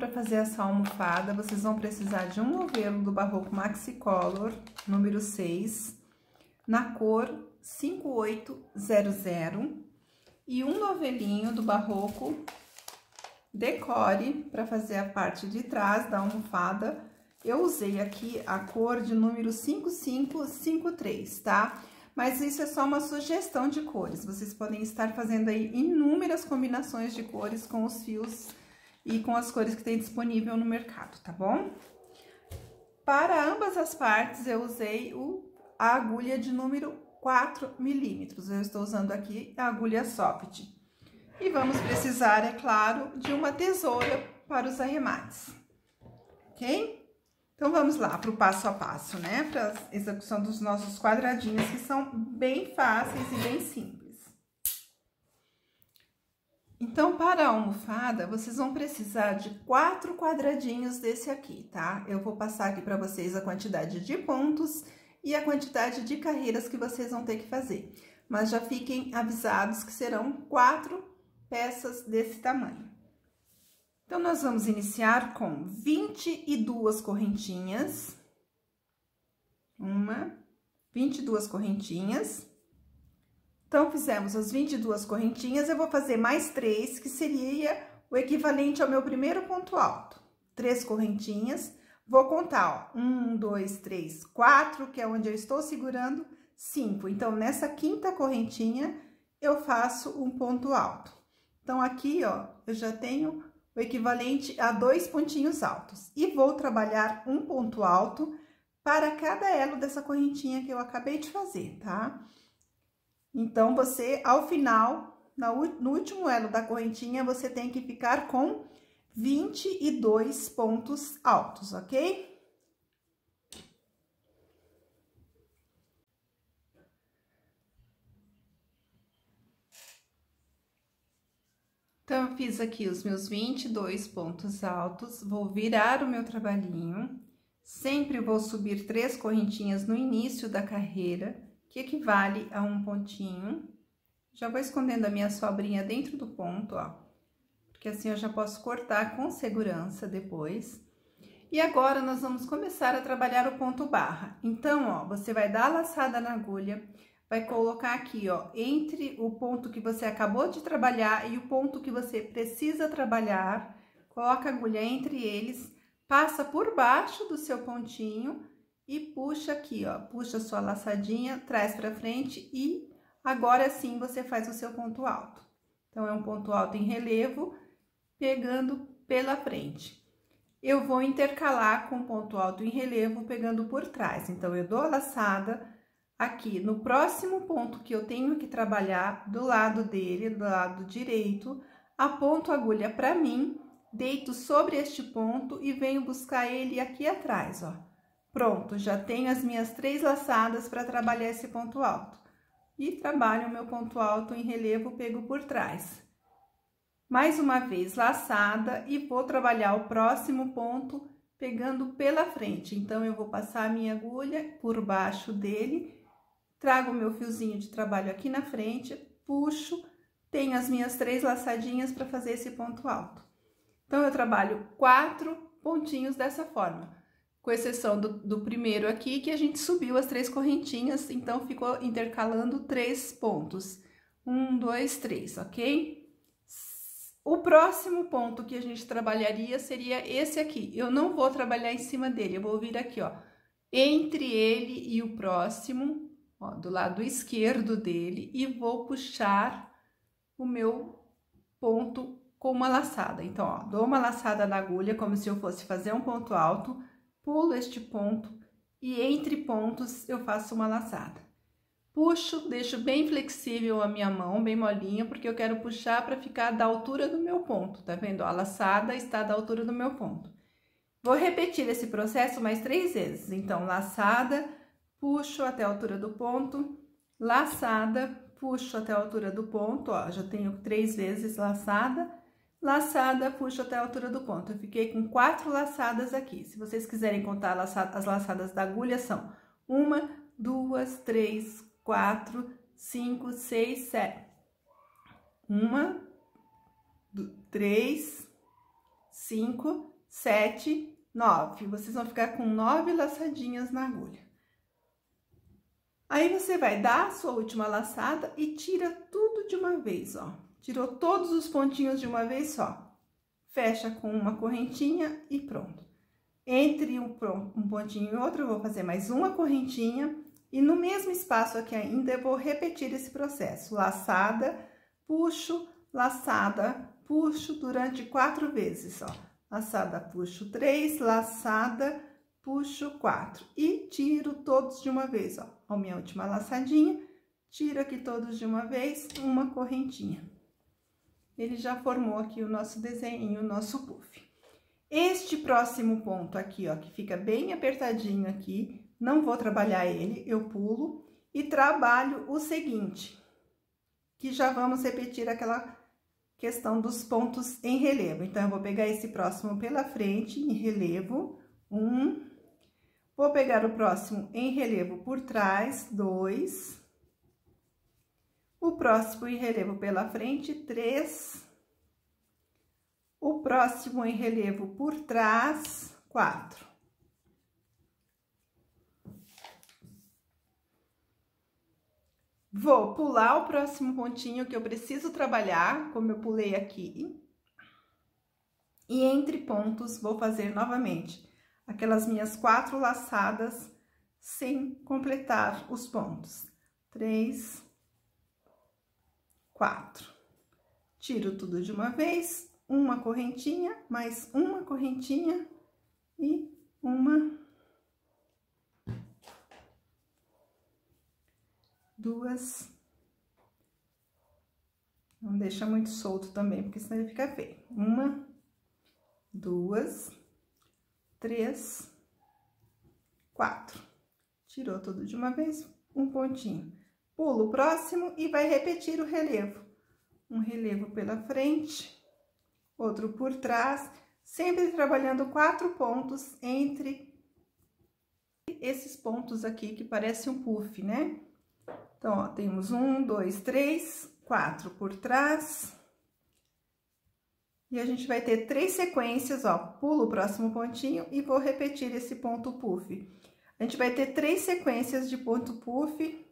para fazer essa almofada, vocês vão precisar de um novelo do Barroco Maxicolor, número 6, na cor 5800, e um novelinho do Barroco Decore para fazer a parte de trás da almofada. Eu usei aqui a cor de número 5553, tá? Mas isso é só uma sugestão de cores. Vocês podem estar fazendo aí inúmeras combinações de cores com os fios e com as cores que tem disponível no mercado, tá bom? Para ambas as partes, eu usei a agulha de número 4 milímetros. Eu estou usando aqui a agulha soft. E vamos precisar, é claro, de uma tesoura para os arremates, ok? Então, vamos lá para o passo a passo, né? Para a execução dos nossos quadradinhos, que são bem fáceis e bem simples. Então, para a almofada, vocês vão precisar de 4 quadradinhos desse aqui, tá? Eu vou passar aqui para vocês a quantidade de pontos e a quantidade de carreiras que vocês vão ter que fazer. Mas já fiquem avisados que serão 4 peças desse tamanho. Então, nós vamos iniciar com 22 correntinhas. 22 correntinhas. Então, fizemos as 22 correntinhas, eu vou fazer mais 3, que seria o equivalente ao meu primeiro ponto alto. 3 correntinhas, vou contar, ó, 1, 2, 3, 4, que é onde eu estou segurando, 5. Então, nessa quinta correntinha, eu faço um ponto alto. Então, aqui, ó, eu já tenho o equivalente a 2 pontinhos altos. E vou trabalhar um ponto alto para cada elo dessa correntinha que eu acabei de fazer, tá? Então, você, ao final, no último elo da correntinha, você tem que ficar com 22 pontos altos, ok? Então, eu fiz aqui os meus 22 pontos altos, vou virar o meu trabalhinho, sempre vou subir 3 correntinhas no início da carreira, que equivale a um pontinho. Já vou escondendo a minha sobrinha dentro do ponto, ó, porque assim eu já posso cortar com segurança depois. E agora, nós vamos começar a trabalhar o ponto barra. Então, ó, você vai dar a laçada na agulha, vai colocar aqui, ó, entre o ponto que você acabou de trabalhar e o ponto que você precisa trabalhar, coloca a agulha entre eles, passa por baixo do seu pontinho e puxa aqui, ó, puxa a sua laçadinha, traz pra frente e agora sim você faz o seu ponto alto. Então, é um ponto alto em relevo, pegando pela frente. Eu vou intercalar com ponto alto em relevo, pegando por trás. Então, eu dou a laçada aqui no próximo ponto que eu tenho que trabalhar, do lado dele, do lado direito, aponto a agulha pra mim, deito sobre este ponto e venho buscar ele aqui atrás, ó. Pronto, já tenho as minhas 3 laçadas para trabalhar esse ponto alto. E trabalho o meu ponto alto em relevo, pego por trás. Mais uma vez, laçada, e vou trabalhar o próximo ponto pegando pela frente. Então, eu vou passar a minha agulha por baixo dele, trago o meu fiozinho de trabalho aqui na frente, puxo, tenho as minhas 3 laçadinhas para fazer esse ponto alto. Então, eu trabalho 4 pontinhos dessa forma. Com exceção do primeiro aqui, que a gente subiu as 3 correntinhas, então ficou intercalando 3 pontos. 1, 2, 3, ok? O próximo ponto que a gente trabalharia seria esse aqui. Eu não vou trabalhar em cima dele, eu vou vir aqui, ó, entre ele e o próximo, ó, do lado esquerdo dele, e vou puxar o meu ponto com uma laçada. Então, ó, dou uma laçada na agulha, como se eu fosse fazer um ponto alto, pulo este ponto e entre pontos eu faço uma laçada. Puxo, deixo bem flexível a minha mão, bem molinha, porque eu quero puxar para ficar da altura do meu ponto, tá vendo? A laçada está da altura do meu ponto. Vou repetir esse processo mais 3 vezes. Então, laçada, puxo até a altura do ponto, laçada, puxo até a altura do ponto, ó, já tenho 3 vezes laçada, laçada, puxo até a altura do ponto. Eu fiquei com 4 laçadas aqui. Se vocês quiserem contar as laçadas da agulha, são 1, 2, 3, 4, 5, 6, 7. 1, 3, 5, 7, 9. Vocês vão ficar com 9 laçadinhas na agulha. Aí, você vai dar a sua última laçada e tira tudo de uma vez, ó. Tirou todos os pontinhos de uma vez só. Fecha com uma correntinha e pronto. Entre um pontinho e outro, eu vou fazer mais uma correntinha. E no mesmo espaço aqui ainda, eu vou repetir esse processo. Laçada, puxo, laçada, puxo durante 4 vezes, ó. Laçada, puxo 3, laçada, puxo 4. E tiro todos de uma vez, ó. A minha última laçadinha, tiro aqui todos de uma vez, uma correntinha. Ele já formou aqui o nosso desenho, o nosso puff. Este próximo ponto aqui, ó, que fica bem apertadinho aqui, não vou trabalhar ele, eu pulo e trabalho o seguinte, que já vamos repetir aquela questão dos pontos em relevo. Então, eu vou pegar esse próximo pela frente, em relevo, 1. Vou pegar o próximo em relevo por trás, 2. O próximo em relevo pela frente, 3. O próximo em relevo por trás, 4. Vou pular o próximo pontinho que eu preciso trabalhar, como eu pulei aqui. E entre pontos, vou fazer novamente aquelas minhas 4 laçadas sem completar os pontos. 3, 4. Tiro tudo de uma vez, uma correntinha, mais uma correntinha e uma, 2. Não deixa muito solto também, porque senão ele fica feio. 1, 2, 3, 4. Tirou tudo de uma vez, um pontinho. Pula o próximo e vai repetir o relevo. Um relevo pela frente, outro por trás, sempre trabalhando 4 pontos entre esses pontos aqui que parece um puff, né? Então, ó, temos 1, 2, 3, 4 por trás. E a gente vai ter 3 sequências, ó, pulo o próximo pontinho e vou repetir esse ponto puff. A gente vai ter 3 sequências de ponto puff,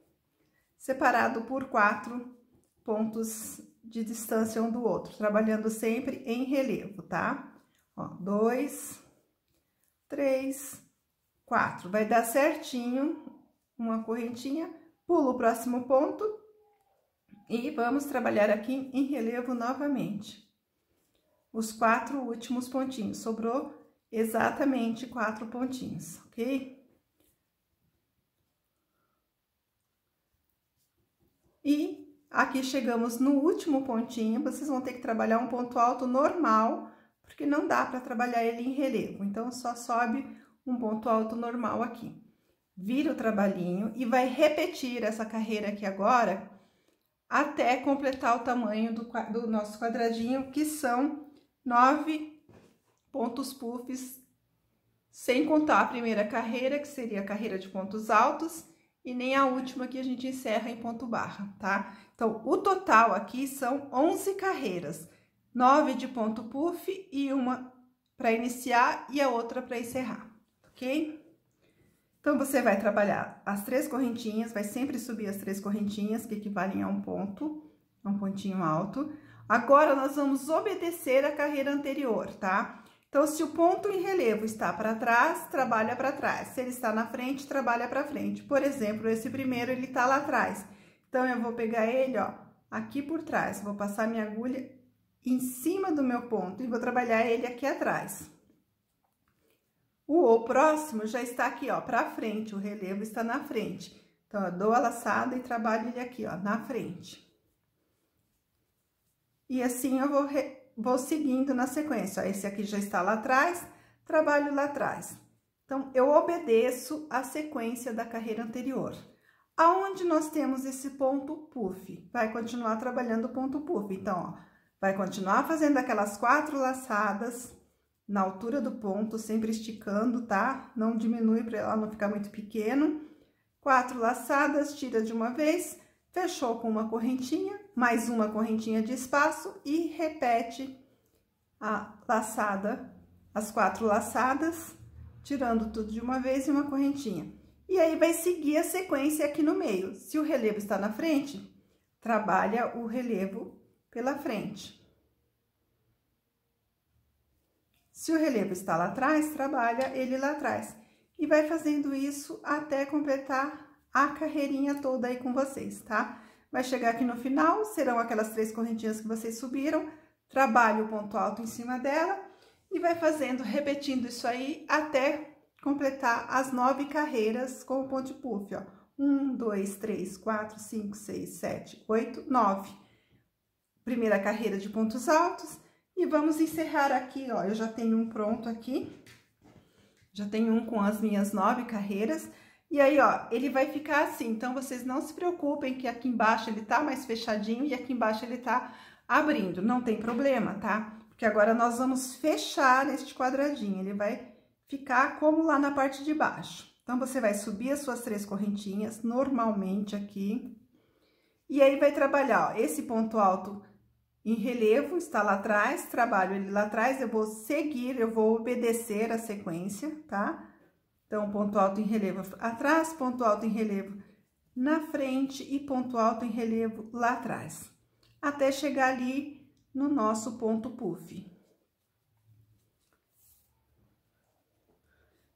separado por 4 pontos de distância um do outro, trabalhando sempre em relevo, tá? Ó, 2, 3, 4. Vai dar certinho uma correntinha, pulo o próximo ponto e vamos trabalhar aqui em relevo novamente. Os 4 últimos pontinhos, sobrou exatamente 4 pontinhos, ok? E aqui chegamos no último pontinho, vocês vão ter que trabalhar um ponto alto normal, porque não dá para trabalhar ele em relevo, então só sobe um ponto alto normal aqui. Vira o trabalhinho e vai repetir essa carreira aqui agora, até completar o tamanho do nosso quadradinho, que são 9 pontos puffs, sem contar a primeira carreira, que seria a carreira de pontos altos, e nem a última que a gente encerra em ponto barra, tá? Então, o total aqui são 11 carreiras, 9 de ponto puff e uma para iniciar e a outra para encerrar, ok? Então, você vai trabalhar as 3 correntinhas, vai sempre subir as 3 correntinhas, que equivalem a um ponto, um pontinho alto. Agora, nós vamos obedecer a carreira anterior, tá? Então, se o ponto em relevo está para trás, trabalha para trás. Se ele está na frente, trabalha para frente. Por exemplo, esse primeiro, ele tá lá atrás. Então, eu vou pegar ele, ó, aqui por trás. Vou passar minha agulha em cima do meu ponto e vou trabalhar ele aqui atrás. O próximo já está aqui, ó, para frente, o relevo está na frente. Então, eu dou a laçada e trabalho ele aqui, ó, na frente. E assim eu vou seguindo na sequência, ó, esse aqui já está lá atrás, trabalho lá atrás. Então, eu obedeço a sequência da carreira anterior. Aonde nós temos esse ponto puff, vai continuar trabalhando o ponto puff. Então, ó, vai continuar fazendo aquelas 4 laçadas na altura do ponto, sempre esticando, tá? Não diminui para ela não ficar muito pequeno. 4 laçadas, tira de uma vez, fechou com uma correntinha, mais uma correntinha de espaço e repete a laçada as 4 laçadas, tirando tudo de uma vez e uma correntinha. E aí, vai seguir a sequência aqui no meio. Se o relevo está na frente, trabalha o relevo pela frente. Se o relevo está lá atrás, trabalha ele lá atrás. E vai fazendo isso até completar a carreirinha toda aí com vocês, tá? Vai chegar aqui no final, serão aquelas 3 correntinhas que vocês subiram, trabalha o ponto alto em cima dela e vai fazendo, repetindo isso aí até completar as 9 carreiras com o ponto puff, ó. 1, 2, 3, 4, 5, 6, 7, 8, 9. Primeira carreira de pontos altos e vamos encerrar aqui, ó. Eu já tenho um pronto aqui, já tenho um com as minhas 9 carreiras. E aí, ó, ele vai ficar assim, então vocês não se preocupem que aqui embaixo ele tá mais fechadinho e aqui embaixo ele tá abrindo, não tem problema, tá? Porque agora nós vamos fechar este quadradinho, ele vai ficar como lá na parte de baixo. Então, você vai subir as suas 3 correntinhas, normalmente aqui, e aí vai trabalhar, ó, esse ponto alto em relevo, está lá atrás, trabalho ele lá atrás, eu vou seguir, eu vou obedecer a sequência, tá? Então, ponto alto em relevo atrás, ponto alto em relevo na frente e ponto alto em relevo lá atrás, até chegar ali no nosso ponto puff.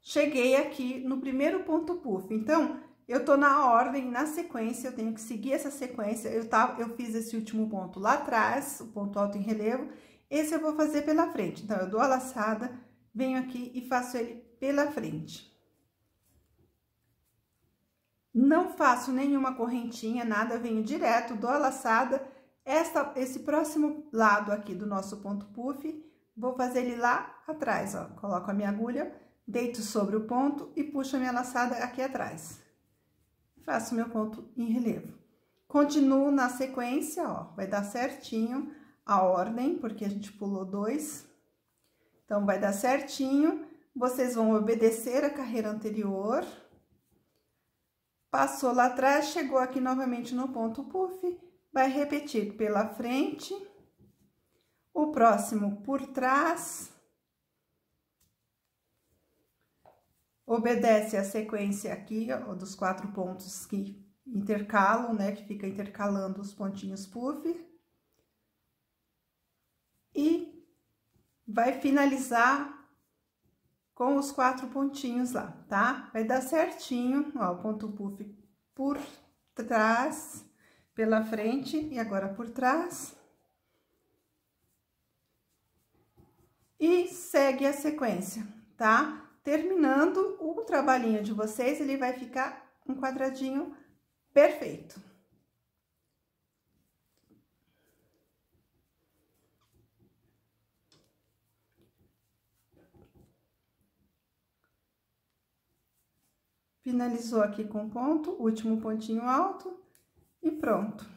Cheguei aqui no primeiro ponto puff, então, eu tô na ordem, na sequência, eu tenho que seguir essa sequência, eu fiz esse último ponto lá atrás, o ponto alto em relevo, esse eu vou fazer pela frente, então, eu dou a laçada, venho aqui e faço ele pela frente. Não faço nenhuma correntinha, nada, venho direto, dou a laçada, esse próximo lado aqui do nosso ponto puff, vou fazer ele lá atrás, ó, coloco a minha agulha, deito sobre o ponto e puxo a minha laçada aqui atrás. Faço meu ponto em relevo. Continuo na sequência, ó, vai dar certinho a ordem, porque a gente pulou 2. Então, vai dar certinho, vocês vão obedecer a carreira anterior. Passou lá atrás, chegou aqui novamente no ponto puff, vai repetir pela frente, o próximo por trás, obedece a sequência aqui, ó, dos 4 pontos que intercalam, né, que fica intercalando os pontinhos puff, e vai finalizar com os 4 pontinhos lá, tá? Vai dar certinho, ó, o ponto puff por trás, pela frente e agora por trás. E segue a sequência, tá? Terminando o trabalhinho de vocês, ele vai ficar um quadradinho perfeito. Finalizou aqui com ponto, último pontinho alto e pronto.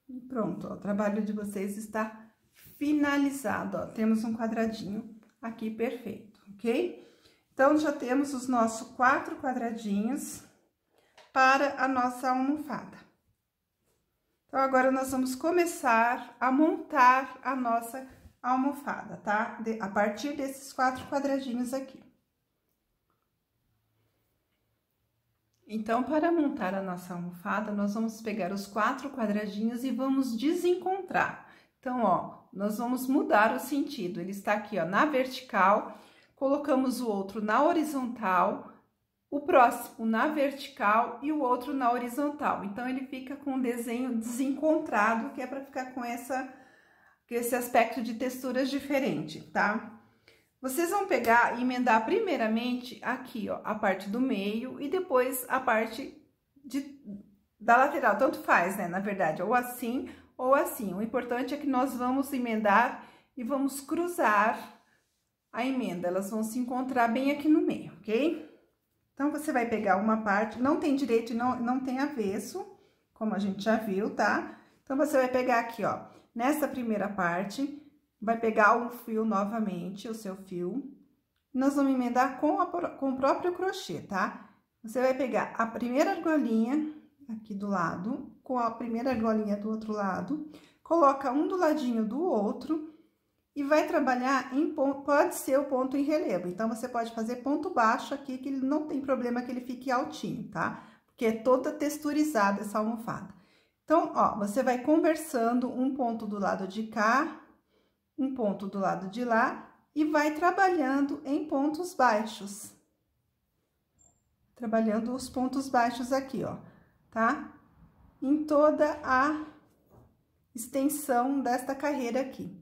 E pronto, ó, o trabalho de vocês está finalizado, ó, temos um quadradinho aqui perfeito, ok? Então, já temos os nossos 4 quadradinhos para a nossa almofada. Então, agora nós vamos começar a montar a nossa almofada, tá? A partir desses 4 quadradinhos aqui. Então, para montar a nossa almofada, nós vamos pegar os 4 quadradinhos e vamos desencontrar. Então, ó, nós vamos mudar o sentido. Ele está aqui, ó, na vertical, colocamos o outro na horizontal, o próximo na vertical e o outro na horizontal. Então, ele fica com um desenho desencontrado, que é para ficar com esse aspecto de texturas diferente, tá? Vocês vão pegar e emendar primeiramente aqui, ó, a parte do meio e depois a parte da lateral, tanto faz, né, na verdade, ou assim ou assim. O importante é que nós vamos emendar e vamos cruzar a emenda, elas vão se encontrar bem aqui no meio, ok? Então, você vai pegar uma parte, não tem direito e não tem avesso, como a gente já viu, tá? Então, você vai pegar aqui, ó, nessa primeira parte, vai pegar um fio novamente, o seu fio. Nós vamos emendar com o próprio crochê, tá? Você vai pegar a primeira argolinha aqui do lado, com a primeira argolinha do outro lado, coloca um do ladinho do outro e vai trabalhar em ponto, pode ser o ponto em relevo. Então, você pode fazer ponto baixo aqui, que ele não tem problema que ele fique altinho, tá? Porque é toda texturizada essa almofada. Então, ó, você vai conversando um ponto do lado de cá, um ponto do lado de lá e vai trabalhando em pontos baixos. Trabalhando os pontos baixos aqui, ó, tá? Em toda a extensão desta carreira aqui,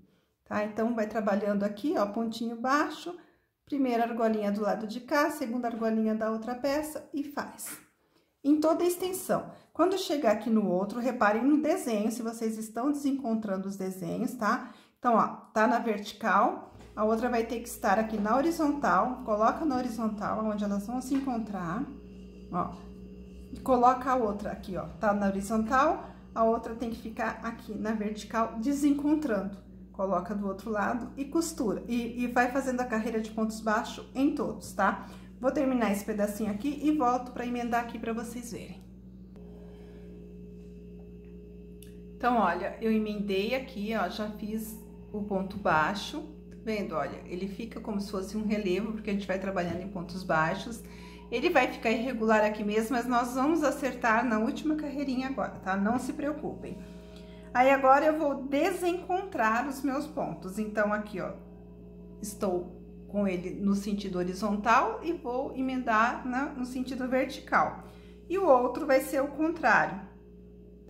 tá? Então, vai trabalhando aqui, ó, pontinho baixo, primeira argolinha do lado de cá, segunda argolinha da outra peça e faz. Em toda a extensão. Quando chegar aqui no outro, reparem no desenho, se vocês estão desencontrando os desenhos, tá? Então, ó, tá na vertical, a outra vai ter que estar aqui na horizontal, coloca na horizontal, onde elas vão se encontrar, ó. E coloca a outra aqui, ó, tá na horizontal, a outra tem que ficar aqui na vertical, desencontrando. Coloca do outro lado e costura. E vai fazendo a carreira de pontos baixos em todos, tá? Vou terminar esse pedacinho aqui e volto para emendar aqui para vocês verem. Então, olha, eu emendei aqui, ó, já fiz o ponto baixo, tá vendo? Olha, ele fica como se fosse um relevo, porque a gente vai trabalhando em pontos baixos. Ele vai ficar irregular aqui mesmo, mas nós vamos acertar na última carreirinha agora, tá? Não se preocupem. Aí, agora eu vou desencontrar os meus pontos. Então, aqui, ó, estou com ele no sentido horizontal e vou emendar no sentido vertical. E o outro vai ser o contrário,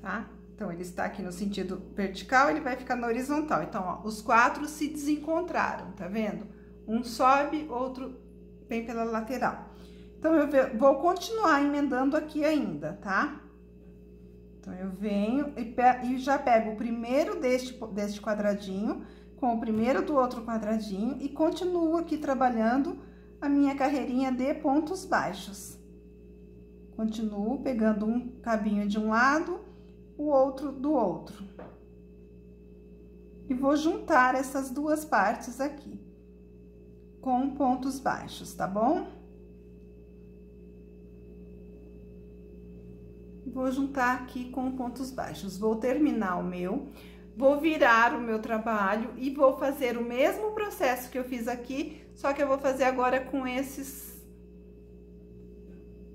tá? Então, ele está aqui no sentido vertical, ele vai ficar no horizontal. Então, ó, os quatro se desencontraram, tá vendo? Um sobe, outro vem pela lateral. Então, eu vou continuar emendando aqui ainda, tá? Então, eu venho e já pego o primeiro deste quadradinho com o primeiro do outro quadradinho e continuo aqui trabalhando a minha carreirinha de pontos baixos. Continuo pegando um cabinho de um lado, o outro do outro. E vou juntar essas duas partes aqui com pontos baixos, tá bom? Vou juntar aqui com pontos baixos. Vou terminar o meu, vou virar o meu trabalho e vou fazer o mesmo processo que eu fiz aqui, só que eu vou fazer agora com esses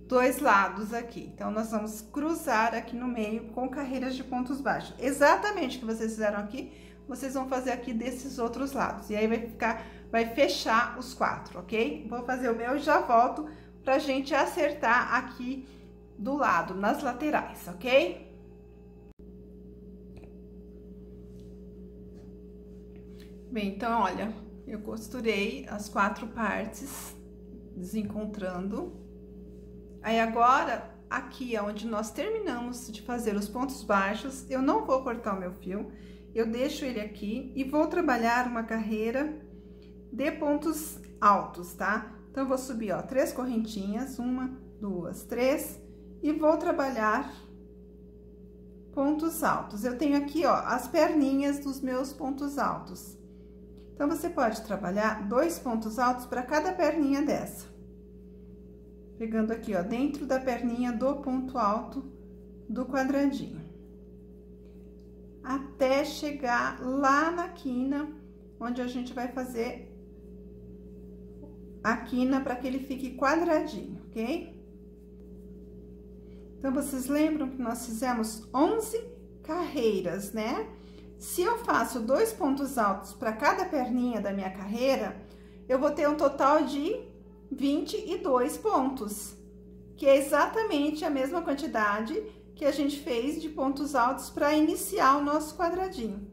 dois lados aqui. Então, nós vamos cruzar aqui no meio com carreiras de pontos baixos. Exatamente o que vocês fizeram aqui, vocês vão fazer aqui desses outros lados. E aí, vai fechar os quatro, ok? Vou fazer o meu e já volto pra gente acertar aqui do lado, nas laterais, ok? Bem, então, olha, eu costurei as quatro partes, desencontrando. Aí, agora, aqui onde nós terminamos de fazer os pontos baixos, eu não vou cortar o meu fio, eu deixo ele aqui e vou trabalhar uma carreira de pontos altos, tá? Então, eu vou subir, ó, 3 correntinhas, 1, 2, 3, e vou trabalhar pontos altos. Eu tenho aqui, ó, as perninhas dos meus pontos altos. Então, você pode trabalhar 2 pontos altos para cada perninha dessa. Pegando aqui, ó, dentro da perninha do ponto alto do quadradinho. Até chegar lá na quina, onde a gente vai fazer a quina para que ele fique quadradinho, ok? Então, vocês lembram que nós fizemos 11 carreiras, né? Se eu faço 2 pontos altos para cada perninha da minha carreira, eu vou ter um total de 22 pontos, que é exatamente a mesma quantidade que a gente fez de pontos altos para iniciar o nosso quadradinho,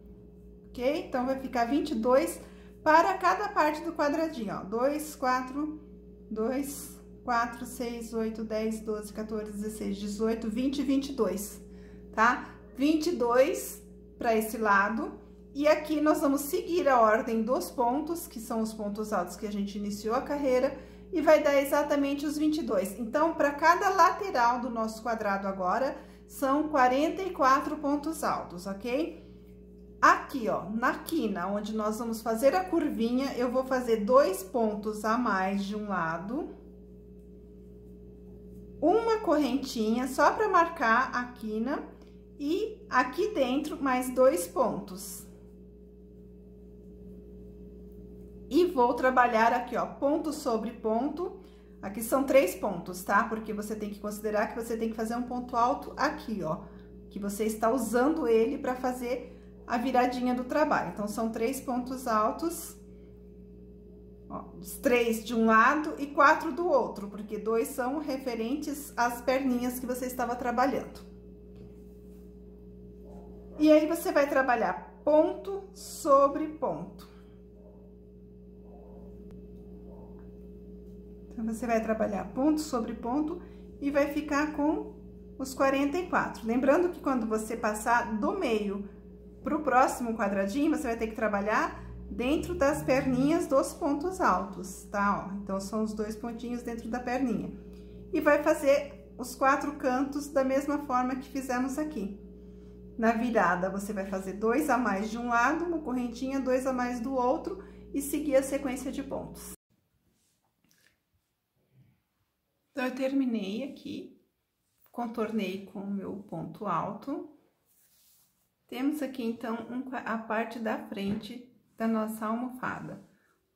ok? Então, vai ficar 22 para cada parte do quadradinho, ó. 2, 4, 2, 4, 6, 8, 10, 12, 14, 16, 18, 20 e 22, tá? 22 para esse lado. E aqui nós vamos seguir a ordem dos pontos, que são os pontos altos que a gente iniciou a carreira, e vai dar exatamente os 22. Então, para cada lateral do nosso quadrado agora, são 44 pontos altos, ok? Aqui, ó, na quina, onde nós vamos fazer a curvinha, eu vou fazer 2 pontos a mais de um lado, uma correntinha só para marcar a quina, e aqui dentro mais 2 pontos. E vou trabalhar aqui, ó, ponto sobre ponto. Aqui são 3 pontos, tá? Porque você tem que considerar que você tem que fazer um ponto alto aqui, ó, que você está usando ele para fazer a viradinha do trabalho. Então, são 3 pontos altos, ó, os 3 de um lado e 4 do outro, porque 2 são referentes às perninhas que você estava trabalhando. E aí, você vai trabalhar ponto sobre ponto. Então, você vai trabalhar ponto sobre ponto e vai ficar com os 44. Lembrando que quando você passar do meio para o próximo quadradinho, você vai ter que trabalhar dentro das perninhas dos pontos altos, tá? Ó, então, são os 2 pontinhos dentro da perninha. E vai fazer os 4 cantos da mesma forma que fizemos aqui. Na virada, você vai fazer 2 a mais de um lado, uma correntinha, 2 a mais do outro e seguir a sequência de pontos. Então, eu terminei aqui, contornei com o meu ponto alto. Temos aqui, então, a parte da frente da nossa almofada.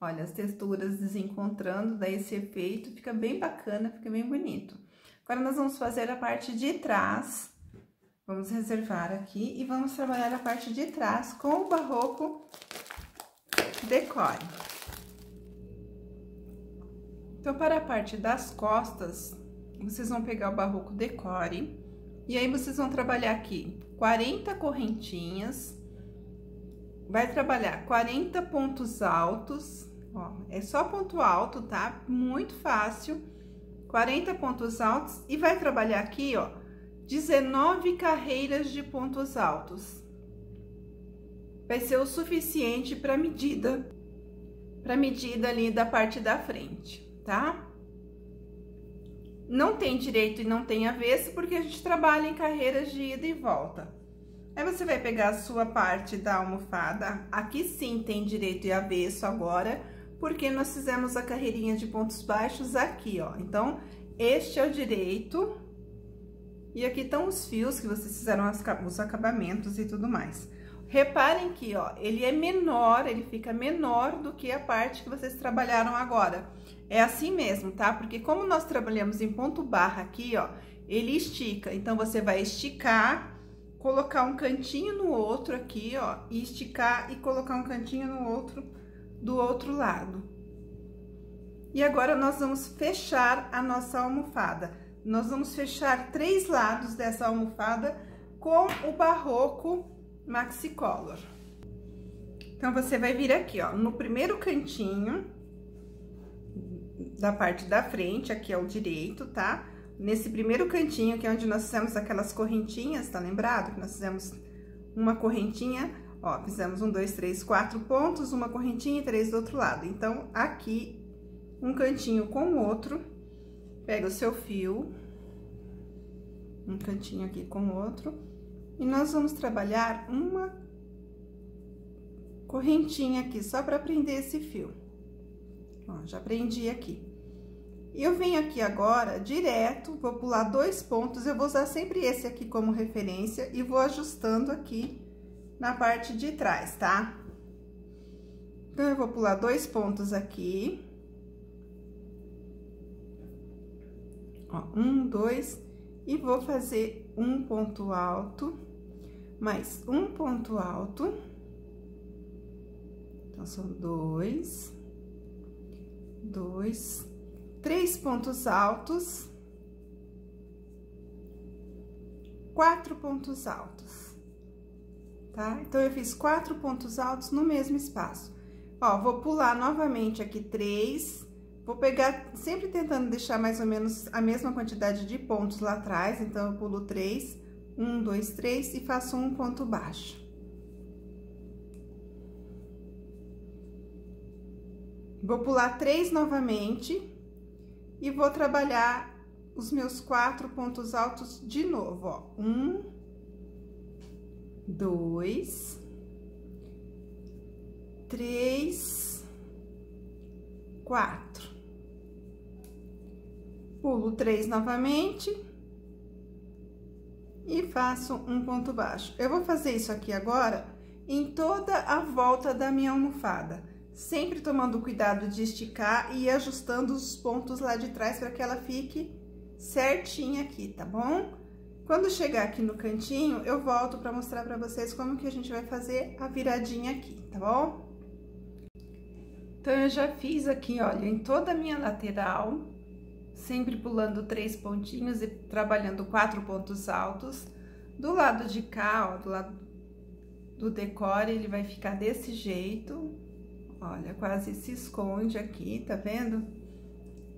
Olha, as texturas desencontrando, dá esse efeito, fica bem bacana, fica bem bonito. Agora, nós vamos fazer a parte de trás. Vamos reservar aqui e vamos trabalhar a parte de trás com o Barroco Decore. Então, para a parte das costas, vocês vão pegar o Barroco Decore e aí vocês vão trabalhar aqui 40 correntinhas, vai trabalhar 40 pontos altos, ó, é só ponto alto, tá? Muito fácil, 40 pontos altos e vai trabalhar aqui, ó, 19 carreiras de pontos altos. Vai ser o suficiente para medida ali da parte da frente, tá? Não tem direito e não tem avesso, porque a gente trabalha em carreiras de ida e volta. Aí, você vai pegar a sua parte da almofada, aqui sim tem direito e avesso agora, porque nós fizemos a carreirinha de pontos baixos aqui, ó. Então, este é o direito, e aqui estão os fios que vocês fizeram os acabamentos e tudo mais. Reparem que, ó, ele é menor, ele fica menor do que a parte que vocês trabalharam agora. É assim mesmo, tá? Porque como nós trabalhamos em ponto barra aqui, ó, ele estica. Então, você vai esticar, colocar um cantinho no outro aqui, ó, e esticar e colocar um cantinho no outro, do outro lado. E agora, nós vamos fechar a nossa almofada. Nós vamos fechar 3 lados dessa almofada com o Barroco Maxicolor. Então, você vai vir aqui, ó, no primeiro cantinho da parte da frente, aqui é o direito, tá? Nesse primeiro cantinho, que é onde nós fizemos aquelas correntinhas, tá lembrado? Que nós fizemos uma correntinha, ó, fizemos 1, 2, 3, 4 pontos, uma correntinha e 3 do outro lado. Então, aqui, um cantinho com o outro, pega o seu fio, um cantinho aqui com o outro, e nós vamos trabalhar uma correntinha aqui, só para prender esse fio. Ó, já prendi aqui. Eu venho aqui agora, direto, vou pular 2 pontos, eu vou usar sempre esse aqui como referência e vou ajustando aqui na parte de trás, tá? Então, eu vou pular 2 pontos aqui. Ó, 1, 2, e vou fazer um ponto alto, mais um ponto alto. Então, são 2, 3 pontos altos, 4 pontos altos, tá? Então, eu fiz 4 pontos altos no mesmo espaço. Ó, vou pular novamente aqui 3, vou pegar, sempre tentando deixar mais ou menos a mesma quantidade de pontos lá atrás, então, eu pulo 3, 1, 2, 3 e faço um ponto baixo. Vou pular 3 novamente e vou trabalhar os meus 4 pontos altos de novo, ó. 1, 2, 3, 4. Pulo 3 novamente e faço um ponto baixo. Eu vou fazer isso aqui agora em toda a volta da minha almofada, sempre tomando cuidado de esticar e ajustando os pontos lá de trás para que ela fique certinha aqui, tá bom? Quando chegar aqui no cantinho, eu volto para mostrar para vocês como que a gente vai fazer a viradinha aqui, tá bom? Então, eu já fiz aqui, olha, em toda a minha lateral, sempre pulando 3 pontinhos e trabalhando 4 pontos altos. Do lado de cá, ó, do lado do decore, ele vai ficar desse jeito. Olha, quase se esconde aqui, tá vendo?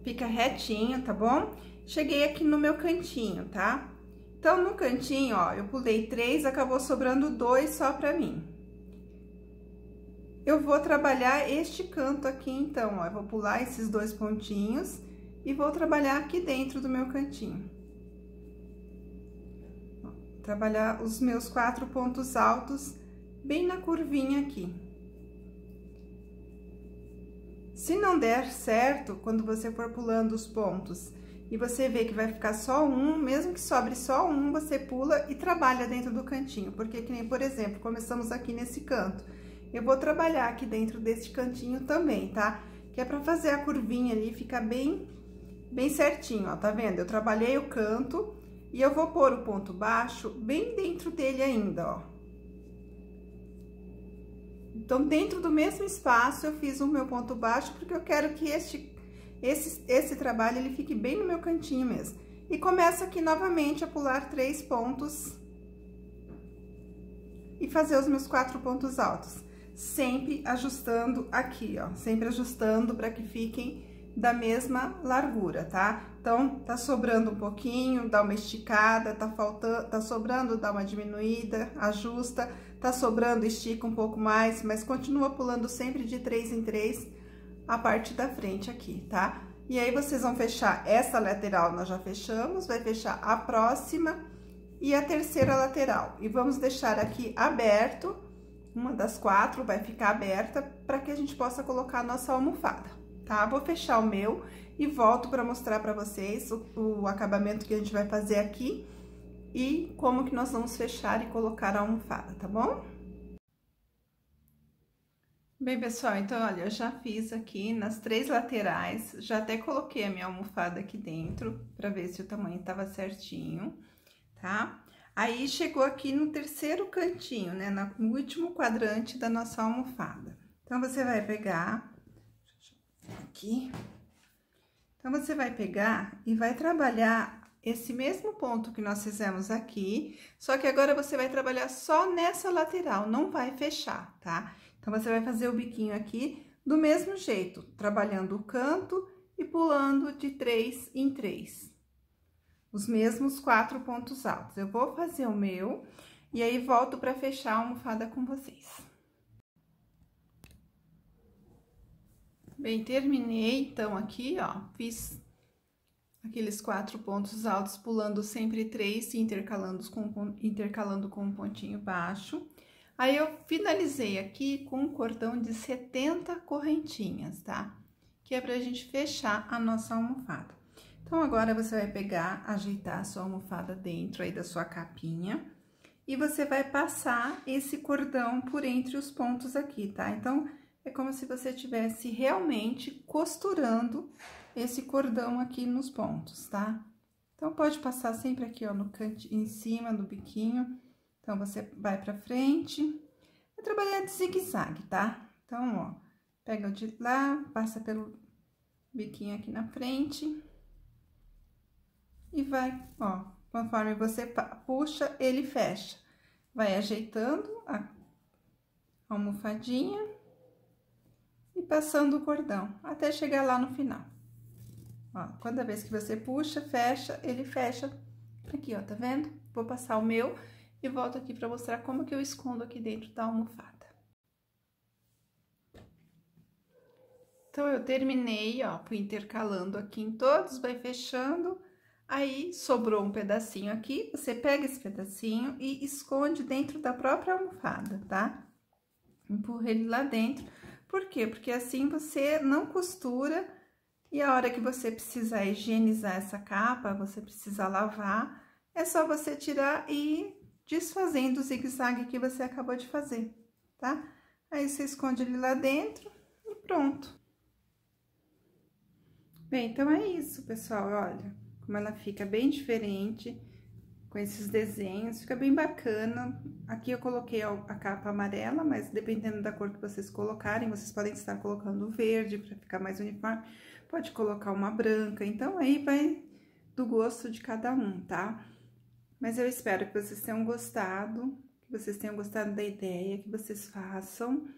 Fica retinho, tá bom? Cheguei aqui no meu cantinho, tá? Então, no cantinho, ó, eu pulei 3, acabou sobrando 2 só pra mim. Eu vou trabalhar este canto aqui, então, ó, eu vou pular esses 2 pontinhos e vou trabalhar aqui dentro do meu cantinho. Ó, trabalhar os meus 4 pontos altos bem na curvinha aqui. Se não der certo, quando você for pulando os pontos e você vê que vai ficar só um, mesmo que sobre só um, você pula e trabalha dentro do cantinho. Porque, que nem, por exemplo, começamos aqui nesse canto. Eu vou trabalhar aqui dentro desse cantinho também, tá? Que é pra fazer a curvinha ali ficar bem certinho, ó, tá vendo? Eu trabalhei o canto e eu vou pôr o ponto baixo bem dentro dele ainda, ó. Então, dentro do mesmo espaço, eu fiz o meu ponto baixo, porque eu quero que esse trabalho, ele fique bem no meu cantinho mesmo. E começo aqui novamente a pular 3 pontos e fazer os meus 4 pontos altos. Sempre ajustando aqui, ó, sempre ajustando para que fiquem da mesma largura, tá? Então, tá sobrando um pouquinho, dá uma esticada, tá faltando, tá sobrando, dá uma diminuída, ajusta, tá sobrando, estica um pouco mais, mas continua pulando sempre de 3 em 3 a parte da frente aqui, tá? E aí, vocês vão fechar essa lateral, nós já fechamos, vai fechar a próxima e a terceira lateral. E vamos deixar aqui aberto, uma das 4 vai ficar aberta para que a gente possa colocar a nossa almofada, tá? Vou fechar o meu e volto para mostrar para vocês o acabamento que a gente vai fazer aqui e como que nós vamos fechar e colocar a almofada, tá bom? Bem, pessoal, então, olha, eu já fiz aqui nas 3 laterais, já até coloquei a minha almofada aqui dentro, pra ver se o tamanho tava certinho, tá? Aí, chegou aqui no terceiro cantinho, né, no último quadrante da nossa almofada. Então, você vai pegar, aqui, então, você vai pegar e vai trabalhar esse mesmo ponto que nós fizemos aqui, só que agora você vai trabalhar só nessa lateral, não vai fechar, tá? Então, você vai fazer o biquinho aqui do mesmo jeito, trabalhando o canto e pulando de 3 em 3. Os mesmos 4 pontos altos. Eu vou fazer o meu e aí volto para fechar a almofada com vocês. Bem, terminei, então, aqui, ó, fiz aqueles 4 pontos altos, pulando sempre 3 e intercalando com um pontinho baixo. Aí, eu finalizei aqui com um cordão de 70 correntinhas, tá? Que é pra gente fechar a nossa almofada. Então, agora, você vai pegar, ajeitar a sua almofada dentro aí da sua capinha. E você vai passar esse cordão por entre os pontos aqui, tá? Então, é como se você estivesse realmente costurando esse cordão aqui nos pontos, tá? Então, pode passar sempre aqui, ó, no canto, em cima do biquinho. Então, você vai pra frente, vai trabalhar de zigue-zague, tá? Então, ó, pega o de lá, passa pelo biquinho aqui na frente e vai, ó, conforme você puxa, ele fecha. Vai ajeitando a almofadinha e passando o cordão até chegar lá no final. Ó, cada vez que você puxa, fecha, ele fecha aqui, ó, tá vendo? Vou passar o meu e volto aqui para mostrar como que eu escondo aqui dentro da almofada. Então, eu terminei, ó, fui intercalando aqui em todos, vai fechando, aí sobrou um pedacinho aqui, você pega esse pedacinho e esconde dentro da própria almofada, tá? Empurra ele lá dentro. Por quê? Porque assim você não costura e a hora que você precisar higienizar essa capa, você precisa lavar, é só você tirar e ir desfazendo o zigue-zague que você acabou de fazer, tá? Aí, você esconde ele lá dentro e pronto. Bem, então é isso, pessoal, olha, como ela fica bem diferente, com esses desenhos, fica bem bacana. Aqui eu coloquei a capa amarela, mas dependendo da cor que vocês colocarem, vocês podem estar colocando verde para ficar mais uniforme, pode colocar uma branca, então aí vai do gosto de cada um, tá? Mas eu espero que vocês tenham gostado, da ideia, que vocês façam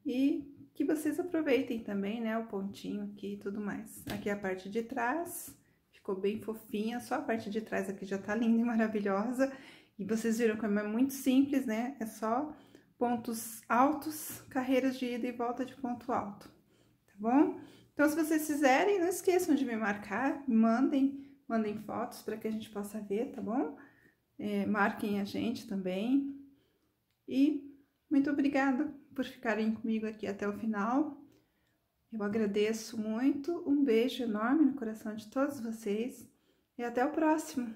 e que vocês aproveitem também, né, o pontinho aqui e tudo mais. Aqui é a parte de trás. Ficou bem fofinha, só a parte de trás aqui já tá linda e maravilhosa. E vocês viram como é muito simples, né? É só pontos altos, carreiras de ida e volta de ponto alto, tá bom? Então, se vocês fizerem, não esqueçam de me marcar, mandem fotos para que a gente possa ver, tá bom? Marquem a gente também. E muito obrigada por ficarem comigo aqui até o final. Eu agradeço muito, um beijo enorme no coração de todos vocês e até o próximo!